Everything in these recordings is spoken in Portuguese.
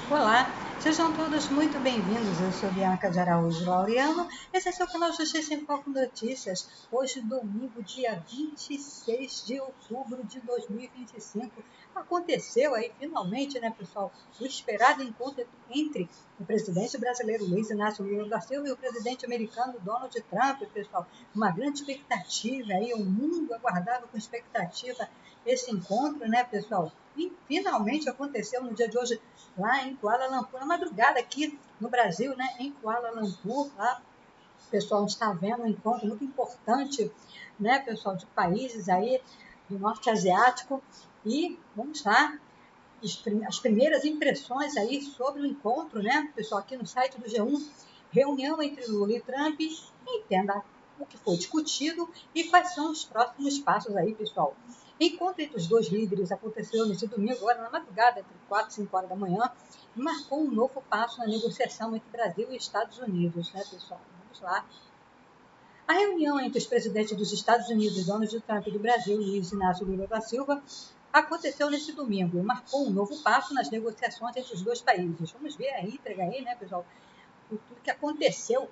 Olá, sejam todos muito bem-vindos. Eu sou Bianca de Araújo Laureano. Esse é seu canal Justiça em Foco Notícias. Hoje, domingo, dia 26 de outubro de 2025. Aconteceu aí, finalmente, né, pessoal, o esperado encontro entre o presidente brasileiro Luiz Inácio Lula da Silva e o presidente americano Donald Trump, pessoal. Uma grande expectativa aí, o mundo aguardava com expectativa esse encontro, né, pessoal? E finalmente aconteceu no dia de hoje, lá em Kuala Lumpur, na madrugada aqui no Brasil, né, em Kuala Lumpur, lá o pessoal está vendo um encontro muito importante, né, pessoal, de países aí do norte asiático. E vamos lá, as primeiras impressões aí sobre o encontro, né, pessoal, aqui no site do G1, reunião entre Lula e Trump, entenda o que foi discutido e quais são os próximos passos aí, pessoal. Encontro entre os dois líderes aconteceu nesse domingo, agora na madrugada, entre 4 e 5 horas da manhã, e marcou um novo passo na negociação entre Brasil e Estados Unidos, né, pessoal? Vamos lá. A reunião entre os presidentes dos Estados Unidos, Donald Trump, e do Brasil, Luiz Inácio Lula da Silva, aconteceu neste domingo e marcou um novo passo nas negociações entre os dois países. Vamos ver a íntegra aí, né, pessoal, tudo que aconteceu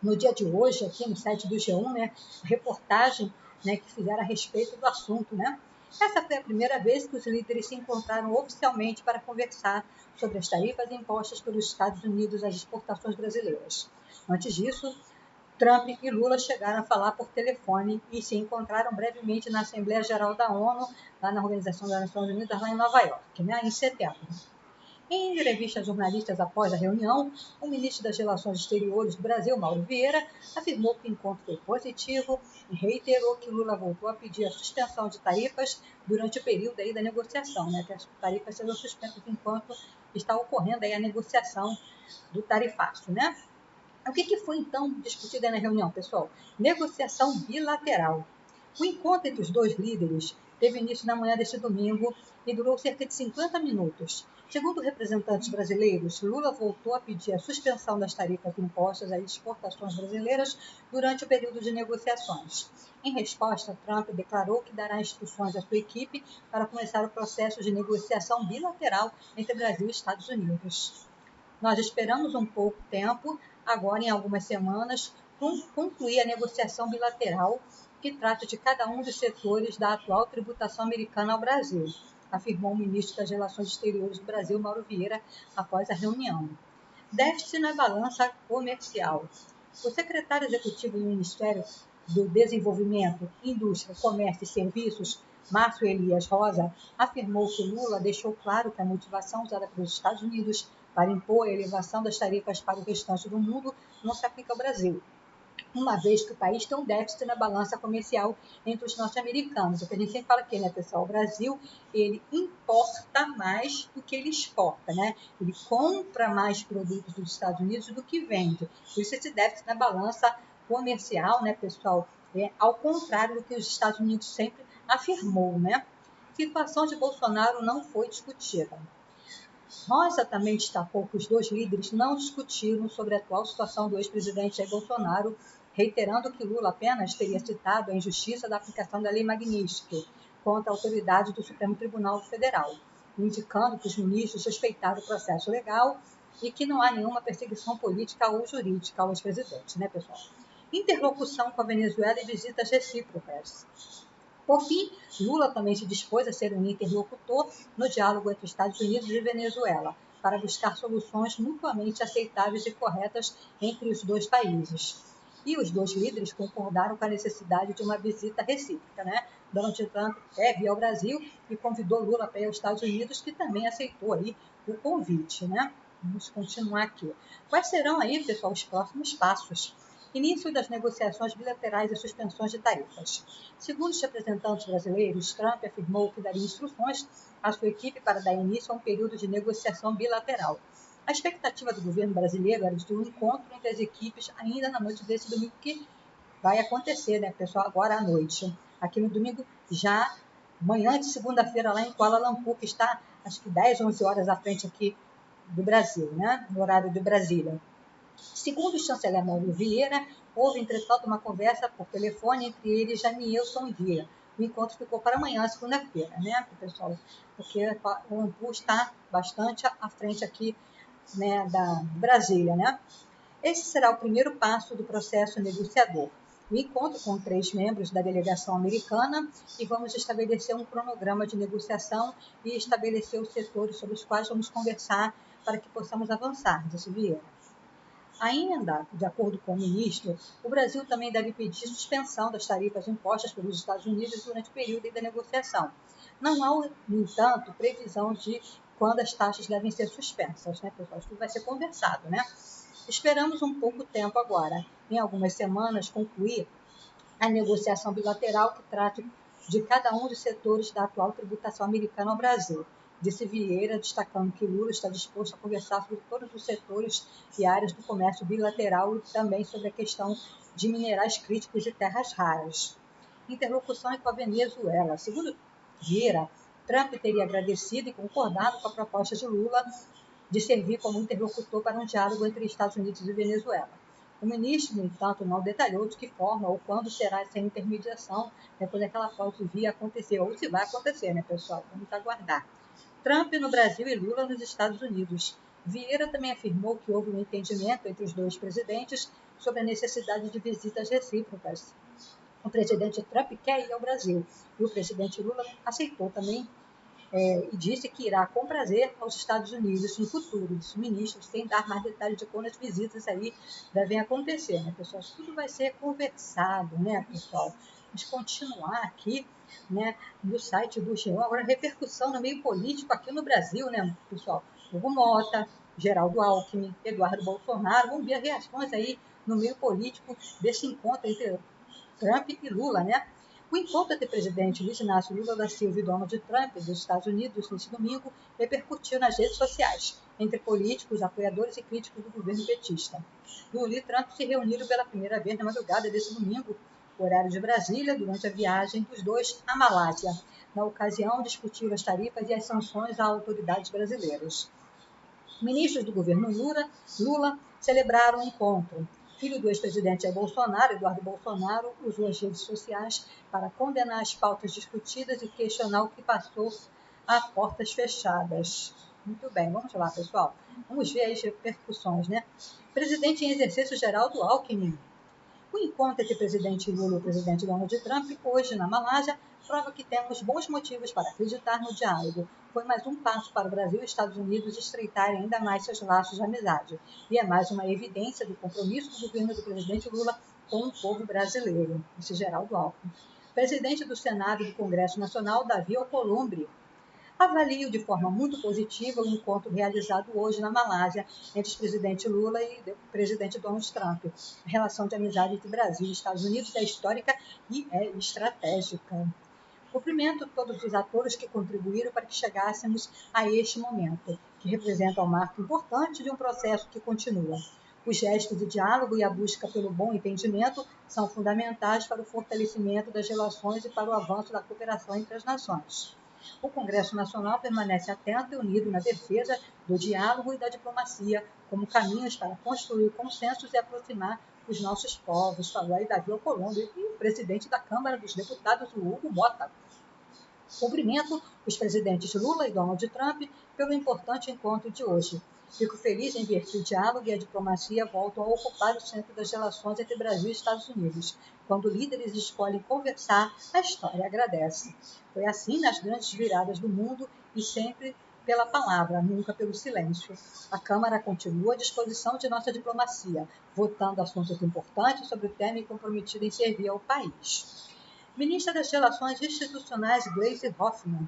no dia de hoje, aqui no site do G1, né, a reportagem, né, que fizeram a respeito do assunto, né. Essa foi a primeira vez que os líderes se encontraram oficialmente para conversar sobre as tarifas impostas pelos Estados Unidos às exportações brasileiras. Antes disso, Trump e Lula chegaram a falar por telefone e se encontraram brevemente na Assembleia Geral da ONU, lá na Organização das Nações Unidas, lá em Nova York, né, em setembro. Em entrevista a jornalistas após a reunião, o ministro das Relações Exteriores do Brasil, Mauro Vieira, afirmou que o encontro foi positivo e reiterou que Lula voltou a pedir a suspensão de tarifas durante o período aí da negociação, né, que as tarifas sejam suspensas enquanto está ocorrendo aí a negociação do tarifaço, né? O que foi, então, discutido na reunião, pessoal? Negociação bilateral. O encontro entre os dois líderes teve início na manhã deste domingo e durou cerca de 50 minutos. Segundo representantes brasileiros, Lula voltou a pedir a suspensão das tarifas impostas às exportações brasileiras durante o período de negociações. Em resposta, Trump declarou que dará instruções à sua equipe para começar o processo de negociação bilateral entre Brasil e Estados Unidos. Nós esperamos um pouco tempo, agora em algumas semanas, concluir a negociação bilateral que trata de cada um dos setores da atual tributação americana ao Brasil, afirmou o ministro das Relações Exteriores do Brasil, Mauro Vieira, após a reunião. Déficit na balança comercial. O secretário executivo do Ministério do Desenvolvimento, Indústria, Comércio e Serviços, Márcio Elias Rosa, afirmou que Lula deixou claro que a motivação usada pelos Estados Unidos para impor a elevação das tarifas para o restante do mundo não se aplica ao Brasil, uma vez que o país tem um déficit na balança comercial entre os norte-americanos. O que a gente sempre fala aqui, né, pessoal? O Brasil, ele importa mais do que ele exporta, né? Ele compra mais produtos dos Estados Unidos do que vende. Por isso esse déficit na balança comercial, né, pessoal? É ao contrário do que os Estados Unidos sempre afirmou, né? A situação de Bolsonaro não foi discutida. Rosa também destacou que os dois líderes não discutiram sobre a atual situação do ex-presidente Jair Bolsonaro, reiterando que Lula apenas teria citado a injustiça da aplicação da Lei Magnitsky contra a autoridade do Supremo Tribunal Federal, indicando que os ministros respeitaram o processo legal e que não há nenhuma perseguição política ou jurídica ao ex-presidente, né, pessoal? Interlocução com a Venezuela e visitas recíprocas. Por fim, Lula também se dispôs a ser um interlocutor no diálogo entre Estados Unidos e Venezuela, para buscar soluções mutuamente aceitáveis e corretas entre os dois países. E os dois líderes concordaram com a necessidade de uma visita recíproca, né? Donald Trump veio ao Brasil e convidou Lula para ir aos Estados Unidos, que também aceitou aí o convite, né? Vamos continuar aqui. Quais serão aí, pessoal, os próximos passos? Início das negociações bilaterais e suspensões de tarifas. Segundo os representantes brasileiros, Trump afirmou que daria instruções à sua equipe para dar início a um período de negociação bilateral. A expectativa do governo brasileiro era de um encontro entre as equipes ainda na noite desse domingo, que vai acontecer, né, pessoal, agora à noite. Aqui no domingo, já manhã de segunda-feira, lá em Kuala Lumpur, que está, acho que 10, 11 horas à frente aqui do Brasil, né, no horário de Brasília. Segundo o chanceler Mauro Vieira, houve, entretanto, uma conversa por telefone entre ele e Janilson Vieira, o encontro ficou para amanhã, segunda-feira, né, pessoal? Porque o ANPU está bastante à frente aqui, né, da Brasília, né? Esse será o primeiro passo do processo negociador. O encontro com 3 membros da delegação americana e vamos estabelecer um cronograma de negociação e estabelecer os setores sobre os quais vamos conversar para que possamos avançar, disse Vieira. Ainda, de acordo com o ministro, o Brasil também deve pedir suspensão das tarifas impostas pelos Estados Unidos durante o período da negociação. Não há, no entanto, previsão de quando as taxas devem ser suspensas, né, pessoal? Isso tudo vai ser conversado, né? Esperamos um pouco tempo agora, em algumas semanas, concluir a negociação bilateral que trate de cada um dos setores da atual tributação americana ao Brasil, disse Vieira, destacando que Lula está disposto a conversar sobre todos os setores e áreas do comércio bilateral e também sobre a questão de minerais críticos e terras raras. Interlocução com a Venezuela. Segundo Vieira, Trump teria agradecido e concordado com a proposta de Lula de servir como interlocutor para um diálogo entre Estados Unidos e Venezuela. O ministro, no entanto, não detalhou de que forma ou quando será essa intermediação, quando é que ela pode vir a acontecer, ou se vai acontecer, né, pessoal? Vamos aguardar. Trump no Brasil e Lula nos Estados Unidos. Vieira também afirmou que houve um entendimento entre os dois presidentes sobre a necessidade de visitas recíprocas. O presidente Trump quer ir ao Brasil e o presidente Lula aceitou também e disse que irá com prazer aos Estados Unidos no futuro, disse o ministro, sem dar mais detalhes de quando as visitas aí devem acontecer, né, pessoal? Isso tudo vai ser conversado, né, pessoal? Vamos continuar aqui, né, no site do G1. Agora, repercussão no meio político aqui no Brasil, né, pessoal? Hugo Mota, Geraldo Alckmin, Eduardo Bolsonaro, vamos ver as reações aí no meio político desse encontro entre Trump e Lula, né? O encontro entre o presidente Luiz Inácio Lula da Silva e Donald Trump dos Estados Unidos neste domingo repercutiu nas redes sociais, entre políticos, apoiadores e críticos do governo petista. Lula e Trump se reuniram pela primeira vez na madrugada desse domingo, horário de Brasília, durante a viagem dos dois à Malásia. Na ocasião, discutiram as tarifas e as sanções a autoridades brasileiras. Ministros do governo Lula celebraram o encontro. Filho do ex-presidente Jair Bolsonaro, Eduardo Bolsonaro, usou as redes sociais para condenar as pautas discutidas e questionar o que passou a portas fechadas. Muito bem, vamos lá, pessoal. Vamos ver as repercussões, né? Presidente em exercício Geraldo Alckmin. O encontro entre o presidente Lula e o presidente Donald Trump, hoje na Malásia, prova que temos bons motivos para acreditar no diálogo. Foi mais um passo para o Brasil e Estados Unidos estreitarem ainda mais seus laços de amizade. E é mais uma evidência do compromisso do governo do presidente Lula com o povo brasileiro, disse Geraldo Alckmin. Presidente do Senado e do Congresso Nacional, Davi Alcolumbre, avalio de forma muito positiva o encontro realizado hoje na Malásia entre o presidente Lula e o presidente Donald Trump. A relação de amizade entre Brasil e Estados Unidos é histórica e é estratégica. Cumprimento todos os atores que contribuíram para que chegássemos a este momento, que representa um marco importante de um processo que continua. Os gestos de diálogo e a busca pelo bom entendimento são fundamentais para o fortalecimento das relações e para o avanço da cooperação entre as nações. O Congresso Nacional permanece atento e unido na defesa do diálogo e da diplomacia como caminhos para construir consensos e aproximar os nossos povos, falou aí Davi Alcolumbre e o presidente da Câmara dos Deputados, o Hugo Mota. Cumprimento os presidentes Lula e Donald Trump pelo importante encontro de hoje. Fico feliz em ver que o diálogo e a diplomacia voltam a ocupar o centro das relações entre Brasil e Estados Unidos. Quando líderes escolhem conversar, a história agradece. Foi assim nas grandes viradas do mundo e sempre pela palavra, nunca pelo silêncio. A Câmara continua à disposição de nossa diplomacia, votando assuntos importantes sobre o tema e comprometida em servir ao país. Ministra das Relações Institucionais, Gleisi Hoffmann.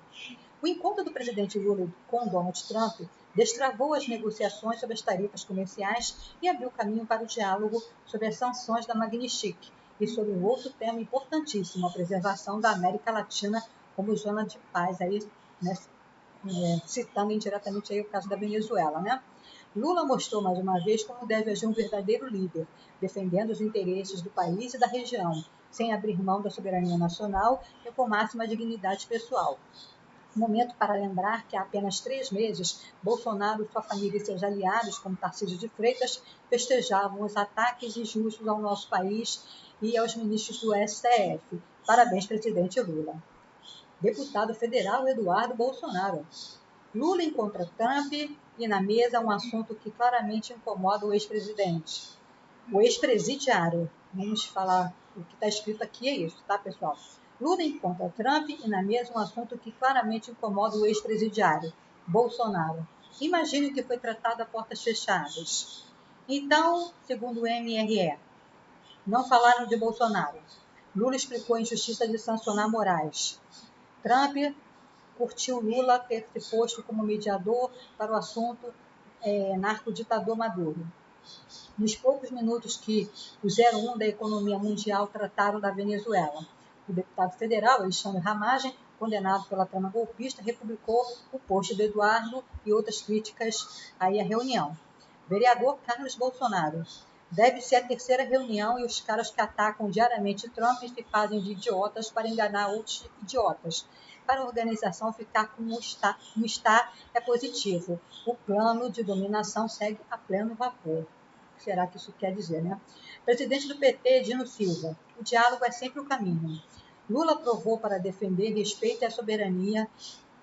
O encontro do presidente Lula com Donald Trump destravou as negociações sobre as tarifas comerciais e abriu caminho para o diálogo sobre as sanções da Magnitsky e sobre um outro tema importantíssimo, a preservação da América Latina como zona de paz, aí, né, citando indiretamente aí o caso da Venezuela, né? Lula mostrou mais uma vez como deve agir um verdadeiro líder, defendendo os interesses do país e da região, sem abrir mão da soberania nacional e com máxima dignidade pessoal. Momento para lembrar que há apenas 3 meses, Bolsonaro, sua família e seus aliados, como Tarcísio de Freitas, festejavam os ataques injustos ao nosso país e aos ministros do STF. Parabéns, presidente Lula. Deputado federal Eduardo Bolsonaro. Lula encontra Trump e na mesa um assunto que claramente incomoda o ex-presidente. O ex-presidiário. Vamos falar, o que está escrito aqui é isso, tá, pessoal? Lula encontra Trump e na mesa um assunto que claramente incomoda o ex-presidiário, Bolsonaro. Imagine o que foi tratado a portas fechadas. Então, segundo o MRE, não falaram de Bolsonaro. Lula explicou a injustiça de sancionar Moraes. Trump curtiu Lula ter se posto como mediador para o assunto narco-ditador Maduro. Nos poucos minutos que o 01 da economia mundial trataram da Venezuela, o deputado federal Alexandre Ramagem, condenado pela trama golpista, republicou o post do Eduardo e outras críticas aí à reunião. Vereador Carlos Bolsonaro. Deve ser a terceira reunião e os caras que atacam diariamente Trump se fazem de idiotas para enganar outros idiotas. Para a organização ficar como está é positivo. O plano de dominação segue a pleno vapor. O que será que isso quer dizer, né? Presidente do PT, Dino Silva. O diálogo é sempre o caminho. Lula provou para defender respeito à soberania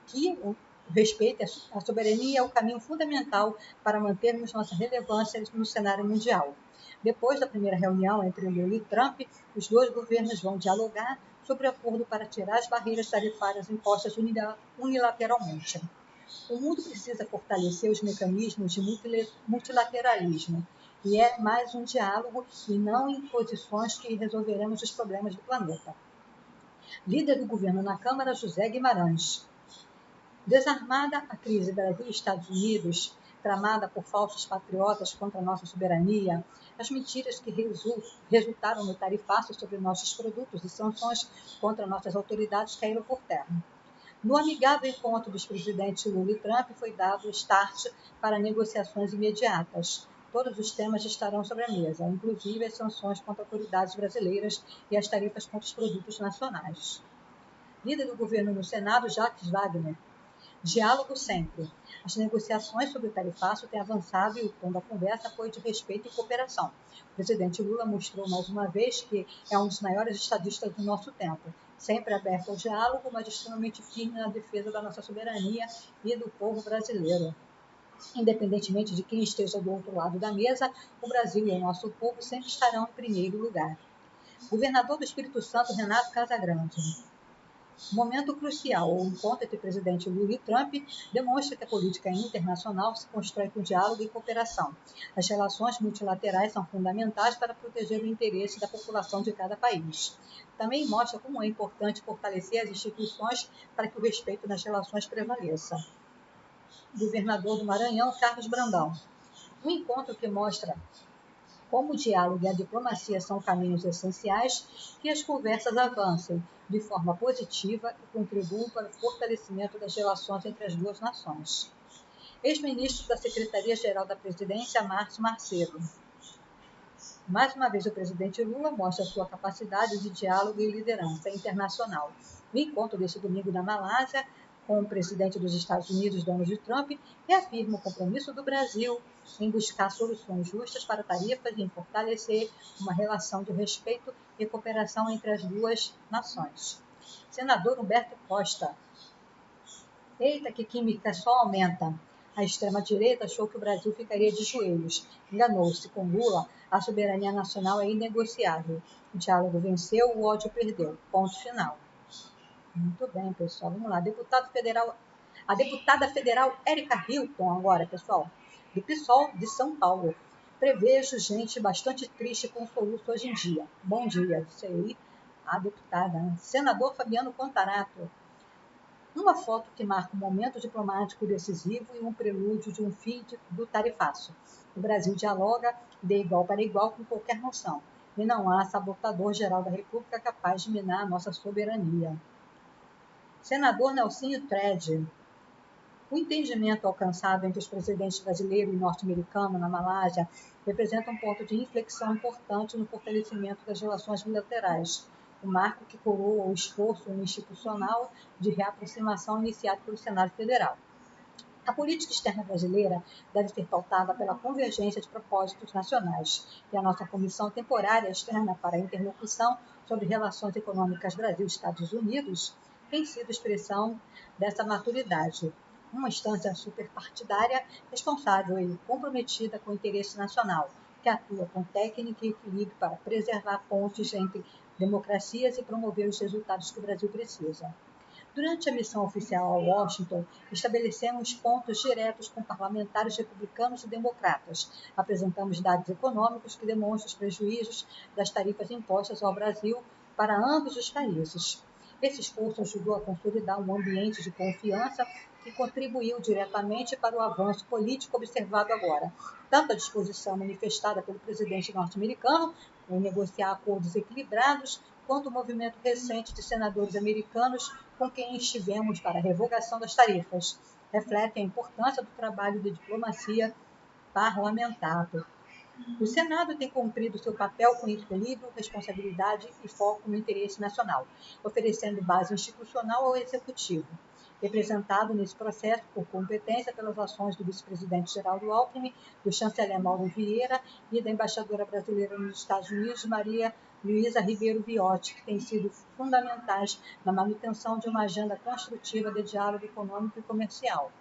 que o respeito à soberania é o caminho fundamental para mantermos nossa relevância no cenário mundial. Depois da primeira reunião entre Lula e Trump, os dois governos vão dialogar sobre o acordo para tirar as barreiras tarifárias impostas unilateralmente. O mundo precisa fortalecer os mecanismos de multilateralismo, e é mais um diálogo e não imposições que resolveremos os problemas do planeta. Líder do governo na Câmara, José Guimarães. Desarmada a crise Brasil e Estados Unidos, tramada por falsos patriotas contra a nossa soberania, as mentiras que resultaram no tarifaço sobre nossos produtos e sanções contra nossas autoridades caíram por terra. No amigável encontro dos presidentes Lula e Trump foi dado o start para negociações imediatas. Todos os temas estarão sobre a mesa, inclusive as sanções contra autoridades brasileiras e as tarifas contra os produtos nacionais. Líder do governo no Senado, Jacques Wagner. Diálogo sempre. As negociações sobre o tarifaço têm avançado e o tom da conversa foi de respeito e cooperação. O presidente Lula mostrou mais uma vez que é um dos maiores estadistas do nosso tempo, sempre aberto ao diálogo, mas extremamente firme na defesa da nossa soberania e do povo brasileiro. Independentemente de quem esteja do outro lado da mesa, o Brasil e o nosso povo sempre estarão em primeiro lugar. Governador do Espírito Santo, Renato Casagrande. Momento crucial, o encontro entre o presidente Lula e Trump demonstra que a política internacional se constrói com diálogo e cooperação. As relações multilaterais são fundamentais para proteger o interesse da população de cada país. Também mostra como é importante fortalecer as instituições para que o respeito nas relações prevaleça. Governador do Maranhão, Carlos Brandão. Um encontro que mostra como o diálogo e a diplomacia são caminhos essenciais, que as conversas avancem de forma positiva e contribuam para o fortalecimento das relações entre as duas nações. Ex-ministro da Secretaria-Geral da Presidência, Márcio Marcelo. Mais uma vez, o presidente Lula mostra sua capacidade de diálogo e liderança internacional. O encontro deste domingo na Malásia com o presidente dos Estados Unidos, Donald Trump, reafirma o compromisso do Brasil em buscar soluções justas para tarifas e em fortalecer uma relação de respeito e cooperação entre as duas nações. Senador Humberto Costa. Eita, que química só aumenta. A extrema-direita achou que o Brasil ficaria de joelhos. Enganou-se. Com Lula, a soberania nacional é inegociável. O diálogo venceu, o ódio perdeu. Ponto final. Muito bem, pessoal. Vamos lá. A deputada federal Érica Hilton, agora, pessoal, do PSOL de São Paulo. Prevejo gente bastante triste com o soluço hoje em dia. Bom dia, disse aí a deputada. Né? Senador Fabiano Contarato. Uma foto que marca um momento diplomático decisivo e um prelúdio de um fim do tarifaço. O Brasil dialoga de igual para igual com qualquer noção. E não há sabotador-geral da República capaz de minar a nossa soberania. Senador Nelsinho Tred. O entendimento alcançado entre os presidentes brasileiro e norte-americano na Malásia representa um ponto de inflexão importante no fortalecimento das relações bilaterais. o marco que coroa o esforço institucional de reaproximação iniciado pelo Senado Federal. A política externa brasileira deve ser pautada pela convergência de propósitos nacionais, e a nossa Comissão Temporária Externa para a Interlocução sobre Relações Econômicas Brasil-Estados Unidos tem sido expressão dessa maturidade, uma instância superpartidária responsável e comprometida com o interesse nacional, que atua com técnica e equilíbrio para preservar pontes entre democracias e promover os resultados que o Brasil precisa. Durante a missão oficial a Washington, estabelecemos pontos diretos com parlamentares republicanos e democratas. Apresentamos dados econômicos que demonstram os prejuízos das tarifas impostas ao Brasil para ambos os países. Esse esforço ajudou a consolidar um ambiente de confiança que contribuiu diretamente para o avanço político observado agora. Tanto a disposição manifestada pelo presidente norte-americano em negociar acordos equilibrados, quanto o movimento recente de senadores americanos com quem estivemos para a revogação das tarifas, refletem a importância do trabalho de diplomacia parlamentar. O Senado tem cumprido seu papel com equilíbrio, responsabilidade e foco no interesse nacional, oferecendo base institucional ao Executivo, representado nesse processo por competência pelas ações do vice-presidente Geraldo Alckmin, do chanceler Mauro Vieira e da embaixadora brasileira nos Estados Unidos, Maria Luísa Ribeiro Viotti, que têm sido fundamentais na manutenção de uma agenda construtiva de diálogo econômico e comercial.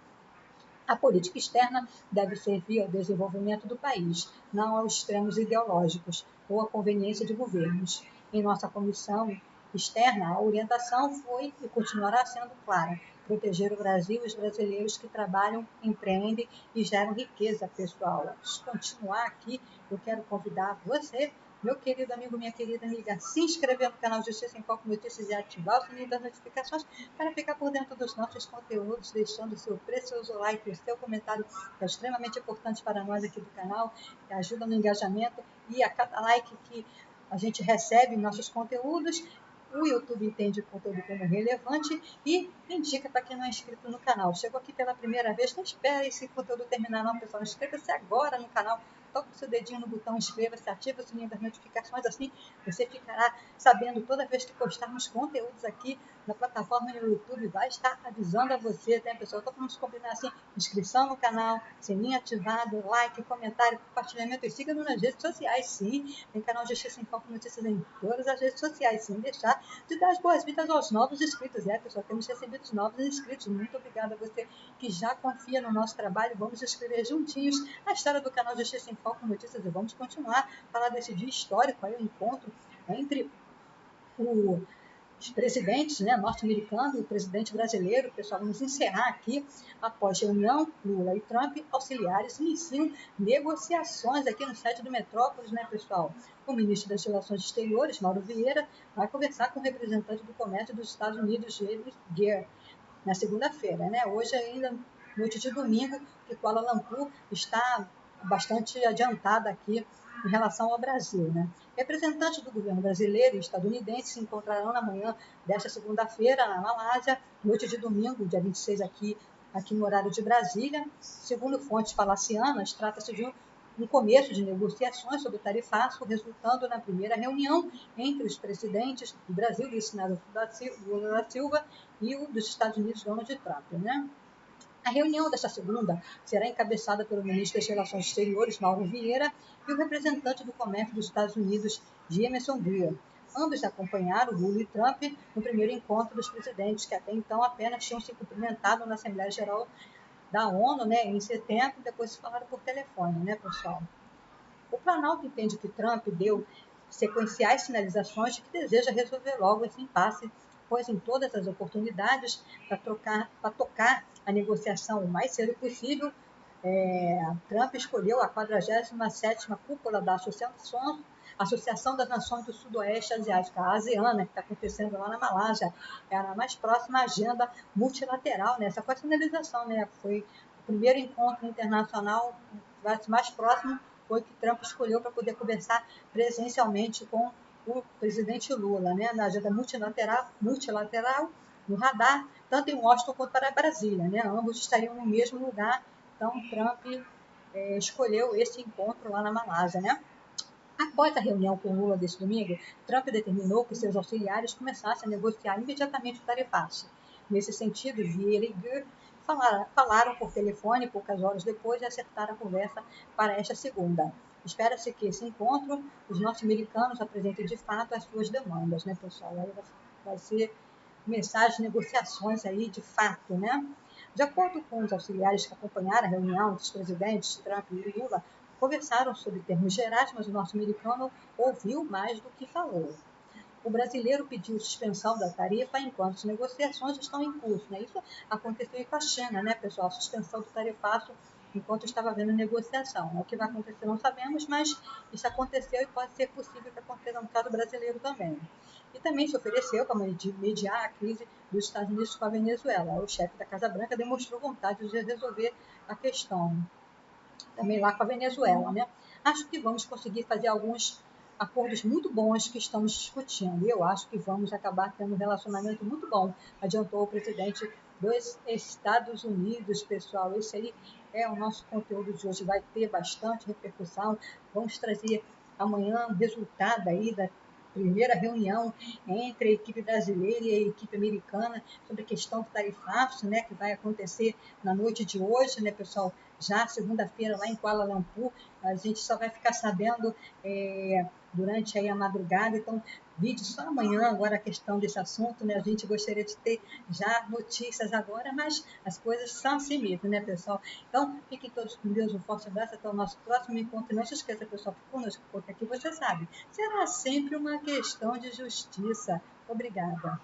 A política externa deve servir ao desenvolvimento do país, não aos extremos ideológicos ou à conveniência de governos. Em nossa comissão externa, a orientação foi e continuará sendo clara: proteger o Brasil e os brasileiros que trabalham, empreendem e geram riqueza pessoal. Antes de continuar aqui, eu quero convidar você, meu querido amigo, minha querida amiga, a se inscrever no canal Justiça em Foco Notícias e ativar o sininho das notificações para ficar por dentro dos nossos conteúdos, deixando o seu precioso like e o seu comentário, que é extremamente importante para nós aqui do canal, que ajuda no engajamento, e a cada like que a gente recebe em nossos conteúdos, o YouTube entende o conteúdo como relevante e indica para quem não é inscrito no canal. Chegou aqui pela primeira vez, não espere esse conteúdo terminar não, pessoal. Inscreva-se agora no canal, toca o seu dedinho no botão inscreva-se, ativa o sininho das notificações, assim você ficará sabendo toda vez que postarmos conteúdos aqui na plataforma no YouTube, vai estar avisando a você, né, pessoal? Então vamos combinar assim: inscrição no canal, sininho ativado, like, comentário, compartilhamento, e siga-nos nas redes sociais, sim. Tem canal Justiça em Foco Notícias em todas as redes sociais, sem deixar de dar as boas-vindas aos novos inscritos. Pessoal, temos recebido novos inscritos. Muito obrigada a você que já confia no nosso trabalho. Vamos escrever juntinhos a história do canal Justiça em Foco Notícias e vamos continuar a falar desse dia histórico, aí o encontro entre os presidentes, né, norte-americano e o presidente brasileiro. Pessoal, vamos encerrar aqui, após reunião, Lula e Trump, auxiliares, iniciam negociações aqui no site do Metrópolis, né, pessoal? O ministro das Relações Exteriores, Mauro Vieira, vai conversar com o representante do comércio dos Estados Unidos, James Gere, na segunda-feira, né? Hoje ainda, noite de domingo, que Kuala Lumpur está bastante adiantada aqui em relação ao Brasil, né? Representantes do governo brasileiro e estadunidense se encontrarão na manhã desta segunda-feira na Malásia, noite de domingo, dia 26 aqui no horário de Brasília. Segundo fontes palacianas, trata-se de um começo de negociações sobre o tarifaço, resultando na primeira reunião entre os presidentes do Brasil, Luiz Inácio Lula da Silva, e o dos Estados Unidos, Donald Trump, né? A reunião desta segunda será encabeçada pelo ministro das Relações Exteriores, Mauro Vieira, e o representante do comércio dos Estados Unidos, Jameson Greer. Ambos acompanharam Lula e Trump no primeiro encontro dos presidentes, que até então apenas tinham se cumprimentado na Assembleia Geral da ONU, né, em setembro, e depois se falaram por telefone, né, pessoal? O Planalto entende que Trump deu sequenciais sinalizações de que deseja resolver logo esse impasse, pois em todas as oportunidades para tocar a negociação o mais cedo possível, Trump escolheu a 47ª cúpula da Associação das Nações do Sudoeste Asiático, a ASEAN, que está acontecendo lá na Malásia. Era a mais próxima agenda multilateral, né? Essa foi a sinalização, né? Foi o primeiro encontro internacional mais próximo, foi que Trump escolheu para poder conversar presencialmente com o presidente Lula, né? Na agenda multilateral no radar, tanto em Washington quanto para Brasília, né? Ambos estariam no mesmo lugar, então Trump escolheu esse encontro lá na Malásia, né? Após a reunião com Lula deste domingo, Trump determinou que seus auxiliares começassem a negociar imediatamente o tarifaço. Nesse sentido, Vieira e Gür falaram por telefone poucas horas depois de acertar a conversa para esta segunda. Espera-se que esse encontro, os norte-americanos apresentem de fato as suas demandas, né, pessoal? Aí vai ser mensagem de negociações aí de fato, né? De acordo com os auxiliares que acompanharam a reunião dos presidentes Trump e Lula, conversaram sobre termos gerais, mas o norte-americano ouviu mais do que falou. O brasileiro pediu suspensão da tarifa enquanto as negociações estão em curso. Né? Isso aconteceu com a China, né, pessoal? A suspensão do tarifaço enquanto estava havendo negociação. O que vai acontecer não sabemos, mas isso aconteceu e pode ser possível que aconteça no caso brasileiro também. E também se ofereceu para mediar a crise dos Estados Unidos com a Venezuela. O chefe da Casa Branca demonstrou vontade de resolver a questão também lá com a Venezuela, né? Acho que vamos conseguir fazer alguns acordos muito bons que estamos discutindo. E eu acho que vamos acabar tendo um relacionamento muito bom, adiantou o presidente dos Estados Unidos, pessoal. Esse aí é o nosso conteúdo de hoje. Vai ter bastante repercussão. Vamos trazer amanhã o resultado aí da primeira reunião entre a equipe brasileira e a equipe americana sobre a questão do tarifaço, né, que vai acontecer na noite de hoje, né, pessoal? Já segunda-feira lá em Kuala Lumpur, a gente só vai ficar sabendo durante aí a madrugada, então vídeo só amanhã, agora a questão desse assunto, né? A gente gostaria de ter já notícias agora, mas as coisas são assim mesmo, né, pessoal? Então, fiquem todos com Deus, um forte abraço, até o nosso próximo encontro. Não se esqueça, pessoal, que conosco, porque aqui você sabe, será sempre uma questão de justiça. Obrigada.